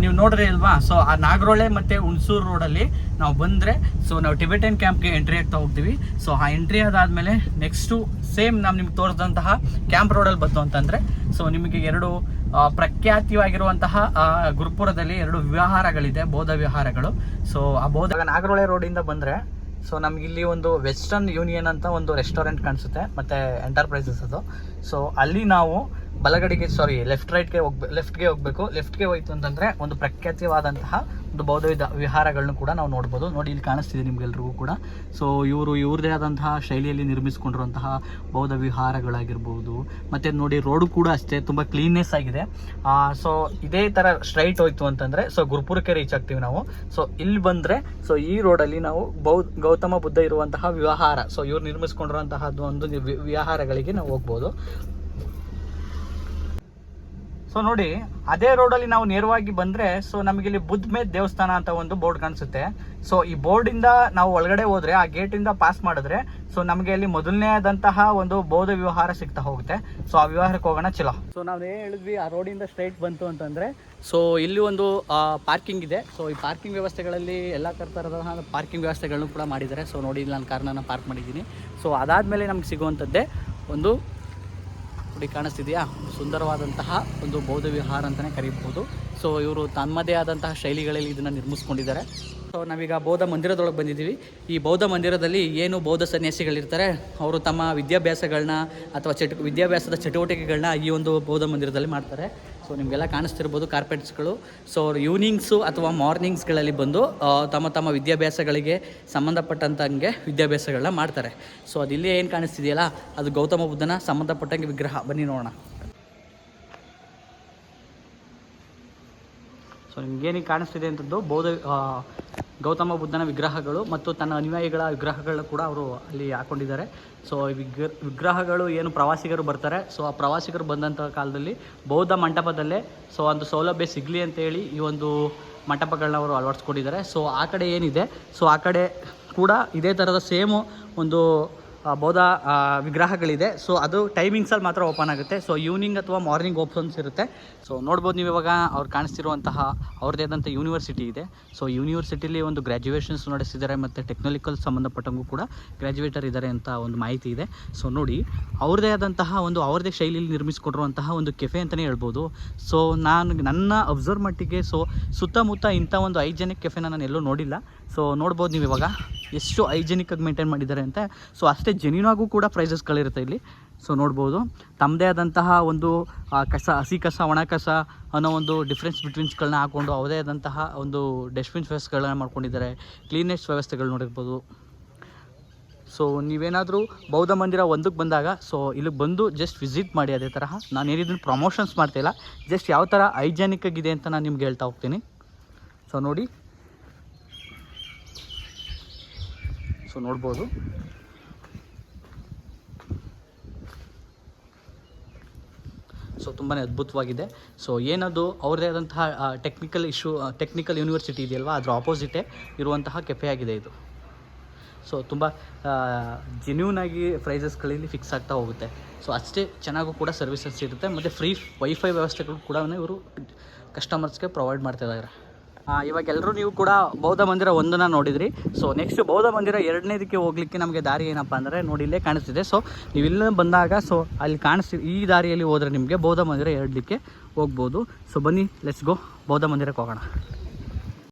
ನೀವು ನೋಡ್ರಿ ಅಲ್ವಾ. ಸೊ ಆ ನಾಗರೋಳೆ ಮತ್ತು ಹುಣಸೂರು ರೋಡಲ್ಲಿ ನಾವು ಬಂದರೆ ಸೊ ನಾವು ಟಿಬೆಟನ್ ಕ್ಯಾಂಪ್ಗೆ ಎಂಟ್ರಿ ಆಗ್ತಾ ಹೋಗ್ತೀವಿ. ಸೊ ಆ ಎಂಟ್ರಿ ಆದಾದಮೇಲೆ ನೆಕ್ಸ್ಟು ಸೇಮ್ ನಾವು ನಿಮ್ಗೆ ತೋರಿಸಿದಂತಹ ಕ್ಯಾಂಪ್ ರೋಡಲ್ಲಿ ಬಂತು ಅಂತಂದರೆ ಸೊ ನಿಮಗೆ ಎರಡು ಪ್ರಖ್ಯಾತಿಯಾಗಿರುವಂತಹ ಗುರುಪುರದಲ್ಲಿ 2 ವಿಹಾರಗಳಿದೆ, ಬೌದ್ಧ ವಿಹಾರಗಳು. ಸೊ ಆ ಬೌದ್ಧ ನಾಗರೋಳೆ ರೋಡಿಂದ ಬಂದರೆ ಸೊ ನಮಗಿಲ್ಲಿ ಒಂದು ವೆಸ್ಟರ್ನ್ ಯೂನಿಯನ್ ಅಂತ ಒಂದು ರೆಸ್ಟೋರೆಂಟ್ ಕಾಣಿಸುತ್ತೆ ಮತ್ತು ಎಂಟರ್ಪ್ರೈಸಸ್ ಅದು. ಸೊ ಅಲ್ಲಿ ನಾವು ಬಲಗಡೆಗೆ ಲೆಫ್ಟ್ಗೆ ಹೋಗಬೇಕು. ಲೆಫ್ಟ್ಗೆ ಹೋಯ್ತು ಅಂತಂದರೆ ಒಂದು ಪ್ರಖ್ಯಾತಿವಾದಂತಹ ಒಂದು ಬೌದ್ಧ ವಿಹಾರಗಳನ್ನು ಕೂಡ ನಾವು ನೋಡ್ಬೋದು. ನೋಡಿ ಇಲ್ಲಿ ಕಾಣಿಸ್ತಿದೆ ನಿಮ್ಗೆಲ್ರಿಗೂ ಕೂಡ. ಸೊ ಇವ್ರದೇ ಆದಂತಹ ಶೈಲಿಯಲ್ಲಿ ನಿರ್ಮಿಸ್ಕೊಂಡಿರುವಂತಹ ಬೌದ್ಧ ವಿಹಾರಗಳಾಗಿರ್ಬೋದು. ಮತ್ತು ನೋಡಿ ರೋಡು ಕೂಡ ಅಷ್ಟೇ ತುಂಬ ಕ್ಲೀನ್ನೆಸ್ ಆಗಿದೆ. ಸೊ ಇದೇ ಥರ ಸ್ಟ್ರೈಟ್ ಹೋಯ್ತು ಅಂತಂದರೆ ಸೊ ಗುರುಪುರಕ್ಕೆ ರೀಚ್ ಆಗ್ತೀವಿ ನಾವು. ಸೊ ಇಲ್ಲಿ ಬಂದರೆ ಸೊ ಈ ರೋಡಲ್ಲಿ ನಾವು ಗೌತಮ ಬುದ್ಧ ಇರುವಂತಹ ವಿಹಾರ, ಸೊ ಇವ್ರು ನಿರ್ಮಿಸ್ಕೊಂಡಿರುವಂತಹದ್ದು ಒಂದು ವಿಹಾರಗಳಿಗೆ ನಾವು ಹೋಗ್ಬೋದು. ಸೊ ನೋಡಿ ಅದೇ ರೋಡಲ್ಲಿ ನಾವು ನೇರವಾಗಿ ಬಂದರೆ ಸೊ ನಮಗಿಲ್ಲಿ ಬುದ್ಧಮೇಧ್ ದೇವಸ್ಥಾನ ಅಂತ ಒಂದು ಬೋರ್ಡ್ ಕಾಣಿಸುತ್ತೆ. ಸೊ ಈ ಬೋರ್ಡಿಂದ ನಾವು ಒಳಗಡೆ ಹೋದರೆ ಆ ಗೇಟಿಂದ ಪಾಸ್ ಮಾಡಿದ್ರೆ ಸೊ ನಮಗೆ ಅಲ್ಲಿ ಮೊದಲನೇ ಆದಂತಹ ಒಂದು ಬೌದ್ಧ ವಿಹಾರ ಸಿಗ್ತಾ ಹೋಗುತ್ತೆ. ಸೊ ಆ ವಿಹಾರಕ್ಕೆ ಹೋಗೋಣ ಚಲೋ. ಸೊ ನಾವು ಹೇಳಿದ್ವಿ ಆ ರೋಡಿಂದ ಸ್ಟ್ರೈಟ್ ಬಂತು ಅಂತಂದರೆ ಸೊ ಇಲ್ಲಿ ಒಂದು ಪಾರ್ಕಿಂಗ್ ಇದೆ. ಸೊ ಈ ಪಾರ್ಕಿಂಗ್ ವ್ಯವಸ್ಥೆಗಳಲ್ಲಿ ಎಲ್ಲ ಥರದ ಪಾರ್ಕಿಂಗ್ ವ್ಯವಸ್ಥೆಗಳನ್ನು ಕೂಡ ಮಾಡಿದ್ದಾರೆ. ಸೊ ನೋಡಿ ಇಲ್ಲಿ ನಾನು ಕಾರನ್ನ ಪಾರ್ಕ್ ಮಾಡಿದ್ದೀನಿ. ಸೊ ಅದಾದಮೇಲೆ ನಮ್ಗೆ ಸಿಗುವಂಥದ್ದೇ ಒಂದು ನೋಡಿ ಕಾಣಿಸ್ತಿದೆಯಾ, ಸುಂದರವಾದಂತಹ ಒಂದು ಬೌದ್ಧ ವಿಹಾರ ಅಂತಲೇ ಕರೀಬಹುದು. ಸೊ ಇವರು ತಮ್ಮದೇ ಆದಂತಹ ಶೈಲಿಗಳಲ್ಲಿ ಇದನ್ನು ನಿರ್ಮಿಸ್ಕೊಂಡಿದ್ದಾರೆ. ಸೊ ನಾವೀಗ ಬೌದ್ಧ ಮಂದಿರದೊಳಗೆ ಬಂದಿದ್ದೀವಿ. ಈ ಬೌದ್ಧ ಮಂದಿರದಲ್ಲಿ ಏನು ಬೌದ್ಧ ಸನ್ಯಾಸಿಗಳಿರ್ತಾರೆ ಅವರು ತಮ್ಮ ವಿದ್ಯಾಭ್ಯಾಸಗಳನ್ನ ಅಥವಾ ವಿದ್ಯಾಭ್ಯಾಸದ ಚಟುವಟಿಕೆಗಳನ್ನ ಈ ಒಂದು ಬೌದ್ಧ ಮಂದಿರದಲ್ಲಿ ಮಾಡ್ತಾರೆ. ಸೊ ನಿಮಗೆಲ್ಲ ಕಾಣಿಸ್ತಿರ್ಬೋದು ಕಾರ್ಪೆಟ್ಸ್ಗಳು. ಸೊ ಅವ್ರು ಈವ್ನಿಂಗ್ಸು ಅಥವಾ ಮಾರ್ನಿಂಗ್ಸ್ಗಳಲ್ಲಿ ಬಂದು ತಮ್ಮ ವಿದ್ಯಾಭ್ಯಾಸಗಳಿಗೆ ಸಂಬಂಧಪಟ್ಟಂಗೆ ವಿದ್ಯಾಭ್ಯಾಸಗಳನ್ನ ಮಾಡ್ತಾರೆ. ಸೊ ಅದು ಇಲ್ಲಿ ಏನು ಕಾಣಿಸ್ತಿದೆಯಲ್ಲ ಅದು ಗೌತಮ ಬುದ್ಧನ ಸಂಬಂಧಪಟ್ಟಂಗೆ ವಿಗ್ರಹ. ಬನ್ನಿ ನೋಡೋಣ. ಸೊ ನಿಮಗೇನಿಗೆ ಕಾಣಿಸ್ತಿದೆ ಅಂತದ್ದು ಗೌತಮ ಬುದ್ಧನ ವಿಗ್ರಹಗಳು ಮತ್ತು ತನ್ನ ಅನುಯಾಯಿಗಳ ವಿಗ್ರಹಗಳನ್ನ ಕೂಡ ಅವರು ಅಲ್ಲಿ ಹಾಕ್ಕೊಂಡಿದ್ದಾರೆ. ಸೊ ಈ ವಿಗ್ರಹಗಳು ಏನು ಪ್ರವಾಸಿಗರು ಬರ್ತಾರೆ, ಸೊ ಆ ಪ್ರವಾಸಿಗರು ಬಂದಂಥ ಕಾಲದಲ್ಲಿ ಬೌದ್ಧ ಮಂಟಪದಲ್ಲೇ ಸೊ ಒಂದು ಸೌಲಭ್ಯ ಸಿಗಲಿ ಅಂತೇಳಿ ಈ ಒಂದು ಮಂಟಪಗಳನ್ನ ಅವರು ಅಳವಡಿಸ್ಕೊಂಡಿದ್ದಾರೆ. ಸೊ ಆ ಕಡೆ ಏನಿದೆ ಸೊ ಆ ಕಡೆ ಕೂಡ ಇದೇ ಥರದ ಸೇಮು ಒಂದು ಬೌದ್ಧ ವಿಗ್ರಹಗಳಿದೆ. ಸೊ ಅದು ಟೈಮಿಂಗ್ಸಲ್ಲಿ ಮಾತ್ರ ಓಪನ್ ಆಗುತ್ತೆ. ಸೊ ಈವ್ನಿಂಗ್ ಅಥವಾ ಮಾರ್ನಿಂಗ್ ಓಪನ್ಸ್ ಇರುತ್ತೆ. ಸೊ ನೋಡ್ಬೋದು ನೀವು ಇವಾಗ ಅವ್ರು ಕಾಣಿಸ್ತಿರುವಂತಹ ಅವ್ರದ್ದೇ ಆದಂಥ ಯೂನಿವರ್ಸಿಟಿ ಇದೆ. ಸೊ ಯೂನಿವರ್ಸಿಟಿಲಿ ಒಂದು ಗ್ರ್ಯಾಜುಯೇಷನ್ಸ್ ನಡೆಸಿದ್ದಾರೆ ಮತ್ತು ಟೆಕ್ನಾಲಿಕಲ್ ಸಂಬಂಧಪಟ್ಟಂಗೂ ಕೂಡ ಗ್ರ್ಯಾಜುಯೇಟರ್ ಇದ್ದಾರೆ ಅಂತ ಒಂದು ಮಾಹಿತಿ ಇದೆ. ಸೊ ನೋಡಿ ಅವ್ರದ್ದೇ ಆದಂತಹ ಅವ್ರದ್ದೇ ಶೈಲಿಯಲ್ಲಿ ನಿರ್ಮಿಸಿಕೊಂಡಿರುವಂತಹ ಒಂದು ಕೆಫೆ ಅಂತಲೇ ಹೇಳ್ಬೋದು. ಸೊ ನನ್ನ ಅಬ್ಸರ್ವ್ ಮಟ್ಟಿಗೆ ಸೊ ಸುತ್ತಮುತ್ತ ಇಂಥ ಒಂದು ಹೈಜೆನಿಕ್ ಕೆಫೆನ ನಾನು ಎಲ್ಲೂ ನೋಡಿಲ್ಲ. ಸೊ ನೋಡ್ಬೋದು ನೀವು ಇವಾಗ ಎಷ್ಟು ಹೈಜೆನಿಕ್ಕಾಗಿ ಮೇಂಟೈನ್ ಮಾಡಿದ್ದಾರೆ ಅಂತ. ಸೊ ಅಷ್ಟೇ ಜೆನ್ಯೂನಾಗೂ ಕೂಡ ಪ್ರೈಸಸ್ಗಳಿರುತ್ತೆ ಇಲ್ಲಿ. ಸೊ ನೋಡ್ಬೋದು ತಮ್ಮದೇ ಆದಂತಹ ಒಂದು ಹಸಿ ಕಸ ಒಣ ಕಸ ಅನ್ನೋ ಒಂದು ಡಿಫ್ರೆನ್ಸ್ ಬಿಟ್ವೀನ್ಸ್ಗಳನ್ನ ಹಾಕ್ಕೊಂಡು ಅವರದೇ ಆದಂತಹ ಒಂದು ಡಸ್ಟ್ಬಿನ್ಸ್ ವ್ಯವಸ್ಥೆಗಳನ್ನ ಮಾಡ್ಕೊಂಡಿದ್ದಾರೆ. ಕ್ಲೀನೆಸ್ ವ್ಯವಸ್ಥೆಗಳು ನೋಡಿರ್ಬೋದು. ಸೊ ನೀವೇನಾದರೂ ಬೌದ್ಧ ಮಂದಿರ 1ಕ್ಕೆ ಬಂದಾಗ ಸೊ ಇಲ್ಲಿಗೆ ಬಂದು ಜಸ್ಟ್ ವಿಸಿಟ್ ಮಾಡಿ. ಅದೇ ತರಹ ನಾನು ಏನಿದ್ರು ಪ್ರಮೋಷನ್ಸ್ ಮಾಡ್ತಾಯಿಲ್ಲ, ಜಸ್ಟ್ ಯಾವ ಥರ ಹೈಜೆನಿಕ್ ಆಗಿದೆ ಅಂತ ನಾನು ನಿಮ್ಗೆ ಹೇಳ್ತಾ ಹೋಗ್ತೀನಿ. ಸೊ ನೋಡಿ, ಸೊ ನೋಡ್ಬೋದು ಸೊ ತುಂಬಾ ಅದ್ಭುತವಾಗಿದೆ. ಸೊ ಏನದು ಅವ್ರದ್ದೇ ಆದಂತಹ ಟೆಕ್ನಿಕಲ್ ಯೂನಿವರ್ಸಿಟಿ ಇದೆಯಲ್ವಾ ಅದರ ಆಪೋಸಿಟೇ ಇರುವಂತಹ ಕೆಫೆ ಆಗಿದೆ ಇದು. ಸೊ ತುಂಬ ಜೆನ್ಯೂನಾಗಿ ಪ್ರೈಸಸ್ಗಳಲ್ಲಿ ಫಿಕ್ಸ್ ಆಗ್ತಾ ಹೋಗುತ್ತೆ. ಸೊ ಅಷ್ಟೇ ಚೆನ್ನಾಗೂ ಕೂಡ ಸರ್ವಿಸಸ್ ಇರುತ್ತೆ ಮತ್ತು ಫ್ರೀ ವೈಫೈ ವ್ಯವಸ್ಥೆಗಳು ಕೂಡ ಇವರು ಕಸ್ಟಮರ್ಸ್ಗೆ ಪ್ರೊವೈಡ್ ಮಾಡ್ತಾಯಿದ್ದಾರೆ. ಇವಾಗ ಎಲ್ಲರೂ ನೀವು ಕೂಡ ಬೌದ್ಧ ಮಂದಿರ 1ನ್ನ ನೋಡಿದ್ರಿ. ಸೊ ನೆಕ್ಸ್ಟ್ ಬೌದ್ಧ ಮಂದಿರ 2ನೇದಕ್ಕೆ ಹೋಗಲಿಕ್ಕೆ ನಮಗೆ ದಾರಿ ಏನಪ್ಪ ಅಂದರೆ ನೋಡಿ ಇಲ್ಲೇ ಕಾಣಿಸ್ತಿದೆ. ಸೊ ನೀವು ಇಲ್ಲಿ ಬಂದಾಗ ಸೊ ಅಲ್ಲಿ ಈ ದಾರಿಯಲ್ಲಿ ಹೋದರೆ ನಿಮಗೆ ಬೌದ್ಧ ಮಂದಿರ 2ಕ್ಕೆ ಹೋಗ್ಬೋದು. ಸೊ ಬನ್ನಿ ಲೆಟ್ಸ್ ಗೋ, ಬೌದ್ಧ ಮಂದಿರಕ್ಕೆ ಹೋಗೋಣ.